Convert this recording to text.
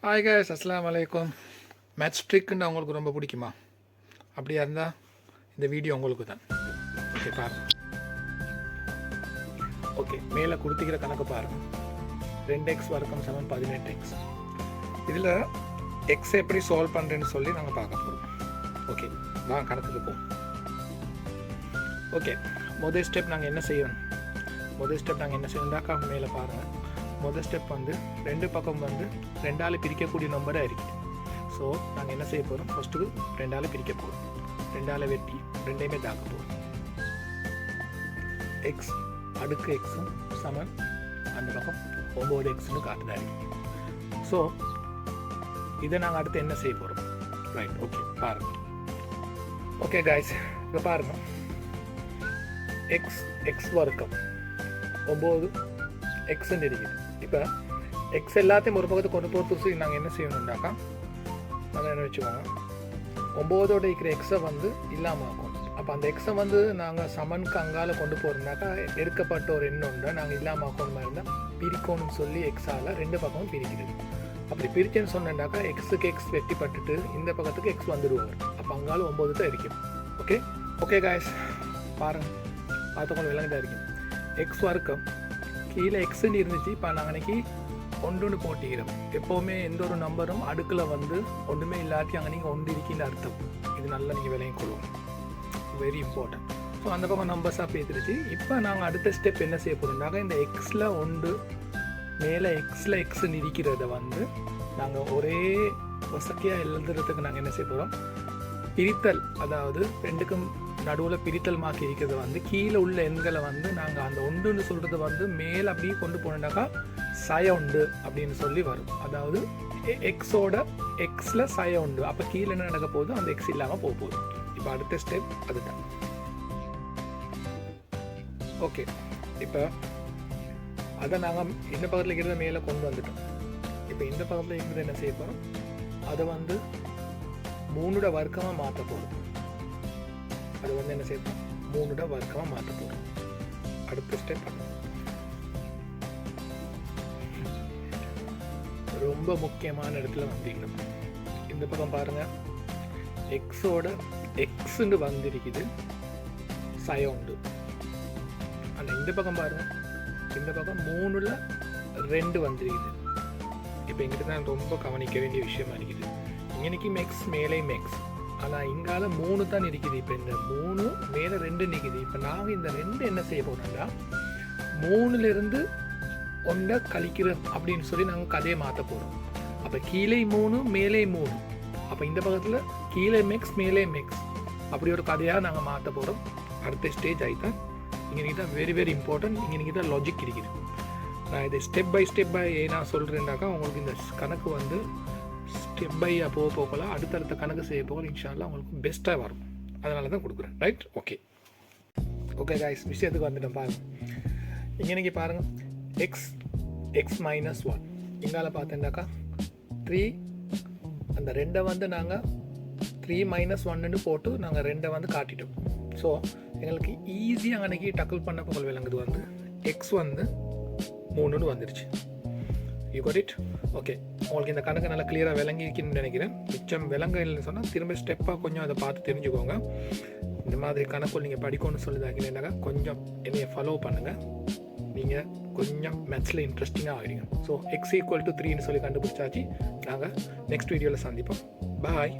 Hi guys, அஸ்ஸலாமு அலைக்கும். Match ட்ரிக்குன்னு உங்களுக்கு ரொம்ப பிடிக்குமா? அப்படியா இருந்தால் இந்த வீடியோ உங்களுக்கு தான். ஓகே பாருங்க. ஓகே, மேலே கொடுத்துக்கிற கணக்கு பாருங்கள். 2x வர்க்கம் சமம் 18x. இதில் எக்ஸ் எப்படி சால்வ் பண்ணுறேன்னு சொல்லி நாங்கள் பார்க்க போகிறோம். ஓகே, நான் கணக்குக்கு போவோம். ஓகே, முதல் ஸ்டெப் நாங்கள் என்ன செய்யணும்னாக்கா மேலே பாருங்கள். முதல் ஸ்டெப் வந்து ரெண்டு பக்கம் வந்து ரெண்டால் பிரிக்கக்கூடிய நம்பராக இருக்குது. ஸோ நாங்கள் என்ன செய்ய போகிறோம், ஃபஸ்ட்டு ரெண்டால் பிரிக்க போகிறோம். ரெண்டால் வெட்டி ரெண்டையுமே தாக்க போகிறோம். எக்ஸ் அடுக்கு எக்ஸும் சமன் அந்த பக்கம் 9xன்னு காட்டுதா இருக்கு. ஸோ இதை நாங்கள் அடுத்து என்ன செய்ய போகிறோம்? ரைட், ஓகே பாருங்கள். ஓகே காய்ஸ், இப்போ பாருங்கள். எக்ஸ் வர்க்கம் 9xன்னு இருக்குது. இப்போ எக்ஸ் எல்லாத்தையும் ஒரு பக்கத்துக்கு கொண்டு போகிறது நாங்கள் என்ன செய்யணும்னாக்கா, நாங்கள் என்ன வச்சுக்கோங்க, 9ஓட இருக்கிற எக்ஸை வந்து இல்லாமல் ஆக்கும். அப்போ அந்த எக்ஸை வந்து நாங்கள் சமனுக்கு அங்கால கொண்டு போகிறோம்னாக்கா எடுக்கப்பட்ட ஒரு எண்ணொன்றை நாங்கள் இல்லாமல் ஆக்கணும் மாதிரி இருந்தால் பிரிக்கணும்னு சொல்லி எக்ஸால் ரெண்டு பக்கமும் பிரிக்கிறது. அப்படி பிரிச்சேன்னு சொன்னாக்கா எக்ஸுக்கு எக்ஸ் வெட்டி பட்டுட்டு இந்த பக்கத்துக்கு எக்ஸ் வந்துடுவார். அப்போ அங்கால 9 தான் இருக்கும். ஓகே ஓகே காய்ஸ், பாருங்கள், பார்த்துக்கொண்டு விளங்கிதான் இருக்கும். எக்ஸ் வர்க்கம் கீழே எக்ஸ்ன்னு இருந்துச்சு. இப்போ நாங்கள் அன்றைக்கி ஒன்றுன்னு போட்டிக்கிறோம். எப்போவுமே எந்த ஒரு நம்பரும் அடுக்கில் வந்து ஒன்றுமே இல்லாட்டி அங்கே நீங்கள் ஒன்று இருக்கின்ற அர்த்தம். இது நல்லா நீங்கள் விலையும் கொள்வோம், வெரி இம்பார்ட்டன்ட். ஸோ அந்த பக்கம் நம்பர்ஸாக பேசிருச்சு. இப்போ நாங்கள் அடுத்த ஸ்டெப் என்ன செய்ய போகிறோம்னாக்கா, இந்த எக்ஸில் ஒன்று மேலே எக்ஸ்ன்னு இருக்கிறத வந்து நாங்கள் ஒரே வசதியாக எழுதுறதுக்கு நாங்கள் என்ன செய்ய போகிறோம், பிரித்தல், அதாவது ரெண்டுக்கும் நடுவில் பிரித்தல் மார்க் இருக்கிறது வந்து கீழே உள்ள எண்களை வந்து நாங்கள் அந்த ஒன்றுன்னு சொல்கிறது வந்து மேலே அப்படியே கொண்டு போனோம்னாக்கா சய உண்டு அப்படின்னு சொல்லி வரும். அதாவது எக்ஸோட எக்ஸில் சய உண்டு. அப்போ கீழே என்ன நடக்க போகுது, அந்த எக்ஸ் இல்லாமல் போக போகுது. இப்போ அடுத்த ஸ்டெப் அதுதான். ஓகே, இப்போ அதை நாங்கள் இந்த பக்கத்தில் இருக்கிறத மேலே கொண்டு வந்துட்டோம். இப்போ இந்த பக்கத்தில் இருக்கிறது என்ன செய்ய போகிறோம், அதை வந்து 3ஓட வர்க்கமாக மாற்ற போகிறோம். அது வந்து என்ன செய்யணும், 3ஓட வர்க்கமாக மாற்ற போகிறோம். அடுத்த ஸ்டெப் ரொம்ப முக்கியமான இடத்துல வந்தீங்க. இந்த பக்கம் பாருங்கள், எக்ஸோட எக்ஸுன்னு வந்திருக்குது, சய உண்டு. ஆனால் இந்த பக்கம் பாருங்கள், இந்த பக்கம் 3ல் 2 வந்திருக்குது. இப்போ எங்கிட்ட தான் ரொம்ப கவனிக்க வேண்டிய விஷயமா இருக்குது. இன்னைக்கு மேக்ஸ் மேலே மேக்ஸ், ஆனால் இங்கால 3 தான் இருக்குது. இப்போ இந்த 3 மேலே 2 நிற்குது. இப்போ நாங்கள் இந்த 2 என்ன செய்ய போகிறோம்னா, 3லிருந்து 1 கழிக்கிறோம் அப்படின்னு சொல்லி நாங்கள் கதையை மாற்ற போகிறோம். அப்போ கீழே 3 மேலே 3. அப்போ இந்த பக்கத்தில் கீழே மேக்ஸ் மேலே மேக்ஸ் அப்படி ஒரு கதையாக நாங்கள் மாற்ற போகிறோம். அடுத்த ஸ்டேஜ் ஆகித்தான் இங்கே தான் வெரி வெரி இம்பார்ட்டன்ட். இங்கே தான் லாஜிக் இருக்குது. நான் இதை ஸ்டெப் பை ஏன்னா சொல்கிறேன்னாக்கா உங்களுக்கு இந்த கணக்கு வந்து ஸ்டெப் பையாக போகலாம். அடுத்தடுத்த கணக்கு செய்ய போகலாம். இன்ஷால்லா உங்களுக்கு பெஸ்ட்டாக வரும். அதனால தான் கொடுக்குறேன். ரைட், ஓகே ஓகே காய்ஸ், விஷயத்துக்கு வந்துட்டோம். பாருங்கள், இன்றைக்கி பாருங்கள், எக்ஸ் -1 இங்கால பார்த்தேன்னாக்கா 3, அந்த 2 வந்து நாங்கள் 3 - 1ன்னு போட்டு நாங்கள் 2 வந்து காட்டிட்டோம். ஸோ எங்களுக்கு ஈஸியாக அன்றைக்கி டக்கிள் பண்ண போகல் விளங்குது வந்து எக்ஸ் வந்து 3ன்னு வந்துடுச்சு. You got it. ஓகே, உங்களுக்கு இந்த கணக்கு நல்லா கிளியராக விளங்கிக்குன்னு நினைக்கிறேன். மிச்சம் விளங்க இல்லைன்னு சொன்னால் திரும்ப ஸ்டெப்பாக கொஞ்சம் அதை பார்த்து தெரிஞ்சுக்கோங்க. இந்த மாதிரி கணக்கு நீங்கள் படிக்கணும்னு சொல்லிதாக்கினாக்கா கொஞ்சம் என்னையை ஃபாலோ பண்ணுங்கள். நீங்கள் கொஞ்சம் மேத்ஸில் இன்ட்ரெஸ்டிங்காக ஆகிடுங்க. ஸோ x = 3ன்னு சொல்லி கண்டுபிடிச்சாச்சு. நாங்கள் நெக்ஸ்ட் வீடியோவில் சந்திப்போம். பாய்.